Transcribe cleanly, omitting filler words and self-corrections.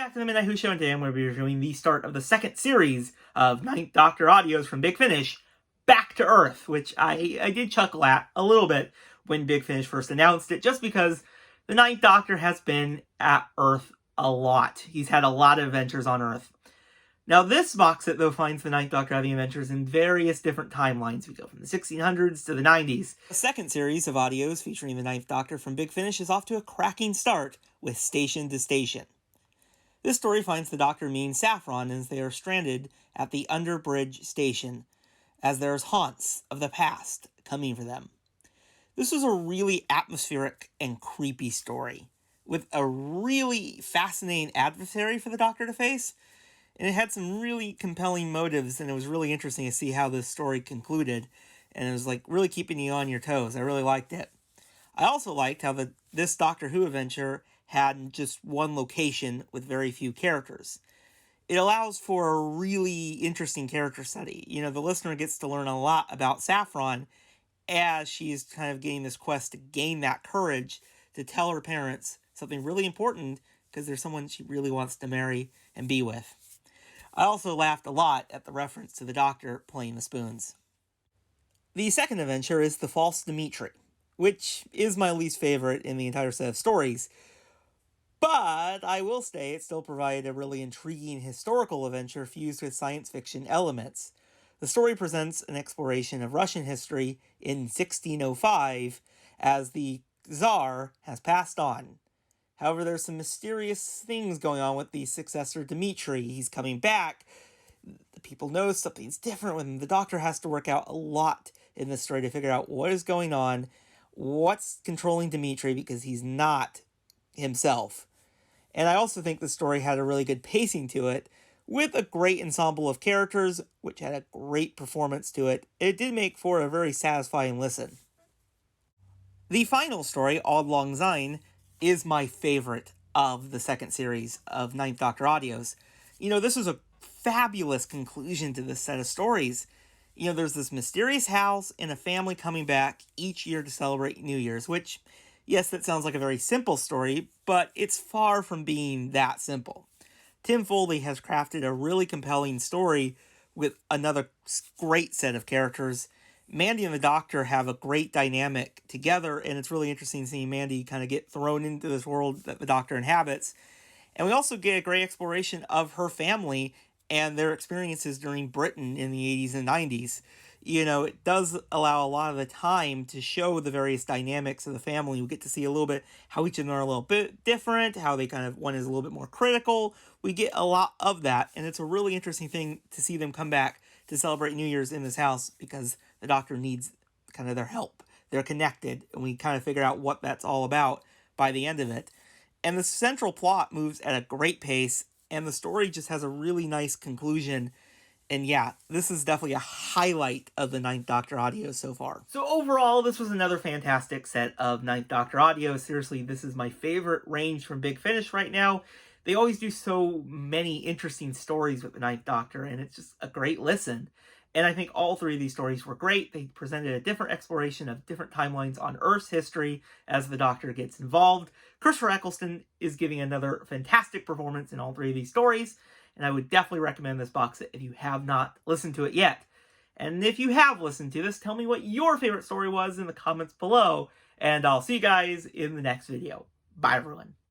back to the Midnight Who Show, and today I'm going to be reviewing the start of the second series of Ninth Doctor audios from Big Finish, Back to Earth, which I did chuckle at a little bit when Big Finish first announced it, just because the Ninth Doctor has been at Earth a lot. He's had a lot of adventures on Earth. Now this box set, though, finds the Ninth Doctor having adventures in various different timelines. We go from the 1600s to the 90s. The second series of audios featuring the Ninth Doctor from Big Finish is off to a cracking start with Station to Station. This story finds the Doctor meeting Saffron as they are stranded at the Underbridge Station, as there's haunts of the past coming for them. This was a really atmospheric and creepy story, with a really fascinating adversary for the Doctor to face, and it had some really compelling motives, and it was really interesting to see how this story concluded, and it was like really keeping you on your toes. I really liked it. I also liked how this Doctor Who adventure had just one location with very few characters. It allows for a really interesting character study. You know, the listener gets to learn a lot about Saffron as she's kind of getting this quest to gain that courage to tell her parents something really important, because there's someone she really wants to marry and be with. I also laughed a lot at the reference to the Doctor playing the spoons. The second adventure is the False Dmitri, which is my least favorite in the entire set of stories. But I will say it still provided a really intriguing historical adventure fused with science fiction elements. The story presents an exploration of Russian history in 1605 as the Tsar has passed on. However, there's some mysterious things going on with the successor Dmitri. He's coming back. The people know something's different with him. The Doctor has to work out a lot in this story to figure out what is going on, what's controlling Dmitri, because he's not himself. And I also think the story had a really good pacing to it, with a great ensemble of characters, which had a great performance to it. It did make for a very satisfying listen. The final story, Auld Lang Syne, is my favorite of the second series of Ninth Doctor audios. You know, this was a fabulous conclusion to this set of stories. You know, there's this mysterious house and a family coming back each year to celebrate New Year's, which, yes, that sounds like a very simple story, but it's far from being that simple. Tim Foley has crafted a really compelling story with another great set of characters. Mandy and the Doctor have a great dynamic together, and it's really interesting seeing Mandy kind of get thrown into this world that the Doctor inhabits. And we also get a great exploration of her family and their experiences during Britain in the 80s and 90s. You know, it does allow a lot of the time to show the various dynamics of the family. We get to see a little bit how each of them are a little bit different, how they kind of, one is a little bit more critical. We get a lot of that, and it's a really interesting thing to see them come back to celebrate New Year's in this house, because the Doctor needs kind of their help. They're connected, and we kind of figure out what that's all about by the end of it. And the central plot moves at a great pace, and the story just has a really nice conclusion. And yeah, this is definitely a highlight of the Ninth Doctor audio so far. So overall, this was another fantastic set of Ninth Doctor audio. Seriously, this is my favorite range from Big Finish right now. They always do so many interesting stories with the Ninth Doctor, and it's just a great listen. And I think all three of these stories were great. They presented a different exploration of different timelines on Earth's history as the Doctor gets involved. Christopher Eccleston is giving another fantastic performance in all three of these stories, and I would definitely recommend this box set if you have not listened to it yet. And if you have listened to this, tell me what your favorite story was in the comments below, and I'll see you guys in the next video. Bye, everyone.